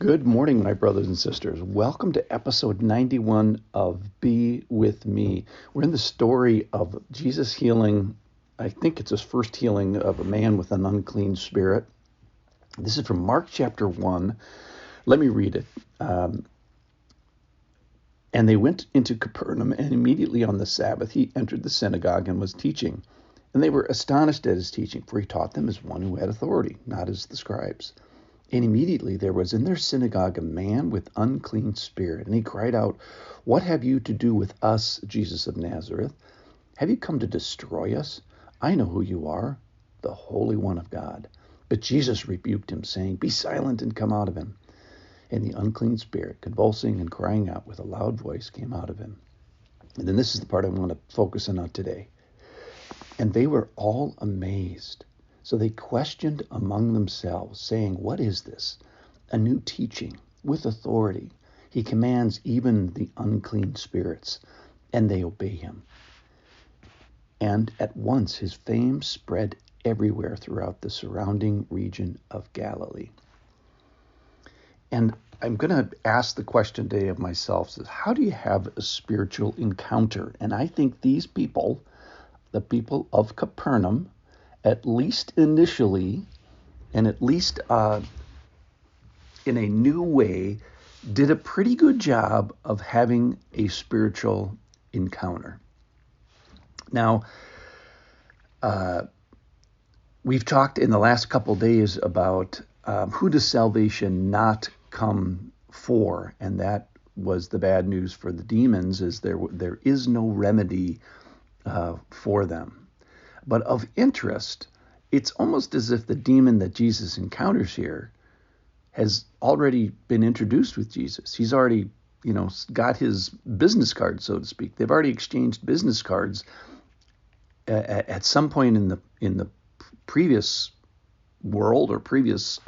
Good morning, my brothers and sisters. Welcome to episode 91 of Be With Me. We're in the story of Jesus healing, I think it's his first healing of a man with an unclean spirit. This is from Mark chapter 1. Let me read it. And they went into Capernaum, and immediately on the Sabbath he entered the synagogue and was teaching. And they were astonished at his teaching, for he taught them as one who had authority, not as the scribes. And immediately there was in their synagogue a man with unclean spirit, and he cried out, "What have you to do with us, Jesus of Nazareth? Have you come to destroy us? I know who you are, the Holy One of God." But Jesus rebuked him, saying, "Be silent and come out of him." And the unclean spirit, convulsing and crying out with a loud voice, came out of him. And then this is the part I want to focus on today. And they were all amazed. So they questioned among themselves, saying, "What is this? A new teaching with authority. He commands even the unclean spirits, and they obey him." And at once his fame spread everywhere throughout the surrounding region of Galilee. And I'm going to ask the question today of myself, is how do you have a spiritual encounter? And I think these people, the people of Capernaum, at least initially, and at least in a new way, did a pretty good job of having a spiritual encounter. Now, we've talked in the last couple days about who does salvation not come for, and that was the bad news for the demons, is there is no remedy for them. But of interest, it's almost as if the demon that Jesus encounters here has already been introduced with Jesus. He's already, got his business card, so to speak. They've already exchanged business cards at some point in the previous world or previous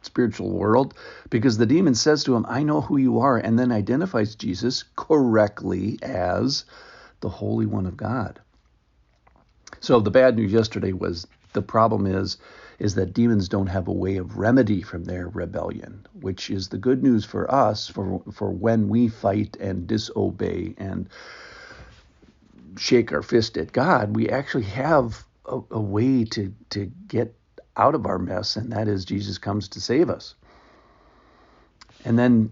spiritual world, because the demon says to him, "I know who you are," and then identifies Jesus correctly as the Holy One of God. So the bad news yesterday was the problem is that demons don't have a way of remedy from their rebellion, which is the good news for us for when we fight and disobey and shake our fist at God. We actually have a way to get out of our mess, and that is Jesus comes to save us. And then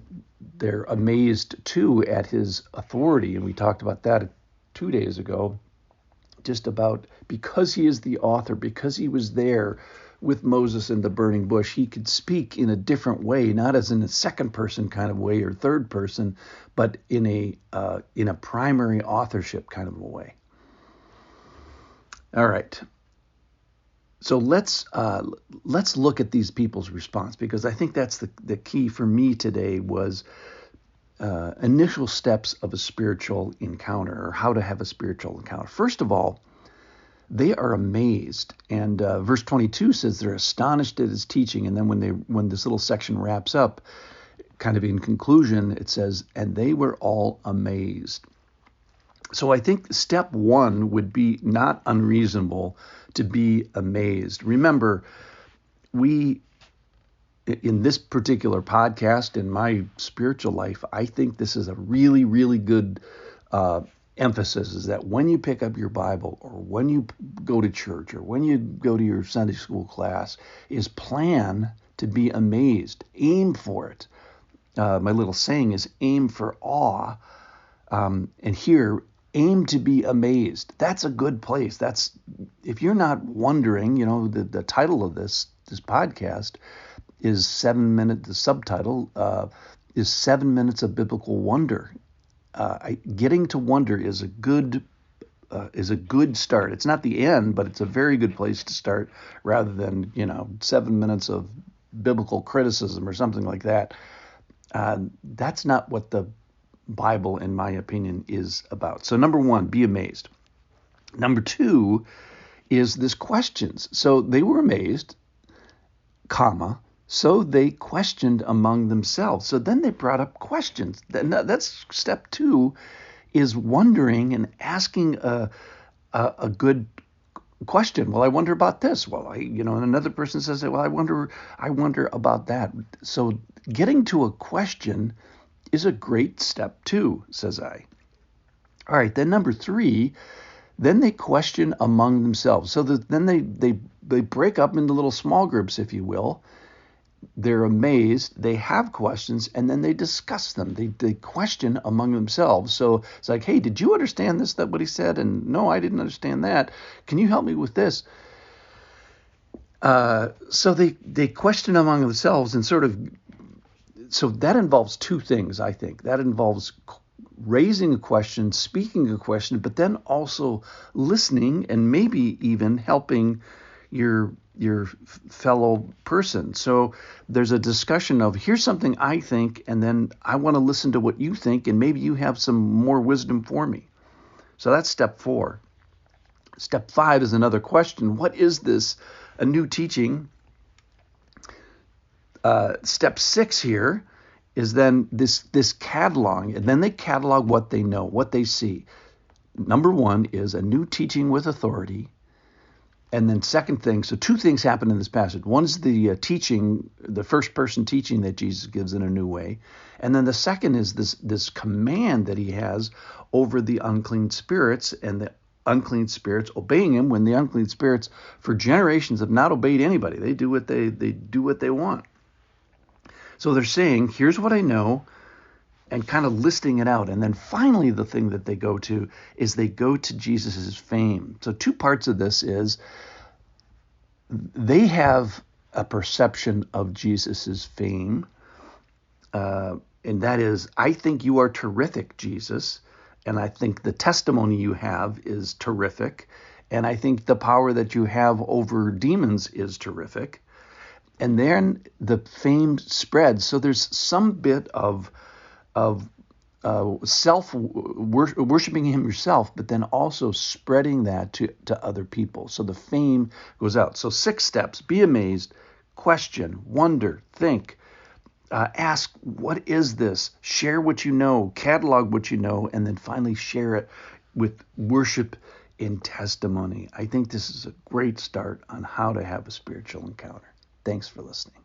they're amazed too at his authority, and we talked about that 2 days ago. Just about because he is the author, because he was there with Moses in the burning bush, he could speak in a different way, not as in a second person kind of way or third person, but in a primary authorship kind of a way. All right. So let's look at these people's response, because I think that's the key for me today was initial steps of a spiritual encounter, or how to have a spiritual encounter. First of all, they are amazed, and verse 22 says they're astonished at his teaching. And then when this little section wraps up, kind of in conclusion, it says, "And they were all amazed." So I think step one would be not unreasonable to be amazed. Remember, in this particular podcast, in my spiritual life, I think this is a really, really good emphasis, is that when you pick up your Bible, or when you go to church, or when you go to your Sunday school class, is plan to be amazed. Aim for it. My little saying is aim for awe. And here, aim to be amazed. That's a good place. That's, if you're not wondering, the title of this podcast is 7 minutes. The subtitle is 7 minutes of biblical wonder. Getting to wonder is a good start. It's not the end, but it's a very good place to start, rather than 7 minutes of biblical criticism or something like that. That's not what the Bible, in my opinion, is about. So number one, be amazed. Number two is this questions. So they were amazed, so they questioned among themselves. So then they brought up questions. That's step two, is wondering and asking a good question. Well, I wonder about this. Well, and another person says, well, I wonder about that. So getting to a question is a great step too, says I. All right, then number 3, then they question among themselves. So then they break up into little small groups, if you will. They're amazed, they have questions, and then they discuss them. They question among themselves. So it's like, hey, did you understand this, that what he said? And no, I didn't understand that. Can you help me with this? So they question among themselves and so that involves 2 things, I think. That involves raising a question, speaking a question, but then also listening and maybe even helping your fellow person. So there's a discussion of, here's something I think, and then I want to listen to what you think, and maybe you have some more wisdom for me. So that's step 4. Step 5 is another question. What is this? A new teaching. Step 6 here is then this catalog, and then they catalog what they know, what they see. Number 1 is a new teaching with authority. And then second thing, so 2 things happen in this passage. One's the teaching, the first person teaching that Jesus gives in a new way. And then the second is this command that he has over the unclean spirits, and the unclean spirits obeying him, when the unclean spirits for generations have not obeyed anybody. They do what they want. So they're saying, here's what I know, and kind of listing it out. And then finally, the thing that they go to is they go to Jesus's fame. So 2 parts of this is they have a perception of Jesus's fame. And that is, I think you are terrific, Jesus. And I think the testimony you have is terrific. And I think the power that you have over demons is terrific. And then the fame spreads. So there's some bit of worshiping him yourself, but then also spreading that to other people. So the fame goes out. So 6 steps: be amazed, question, wonder, think, ask, what is this? Share what you know, catalog what you know, and then finally share it with worship in testimony. I think this is a great start on how to have a spiritual encounter. Thanks for listening.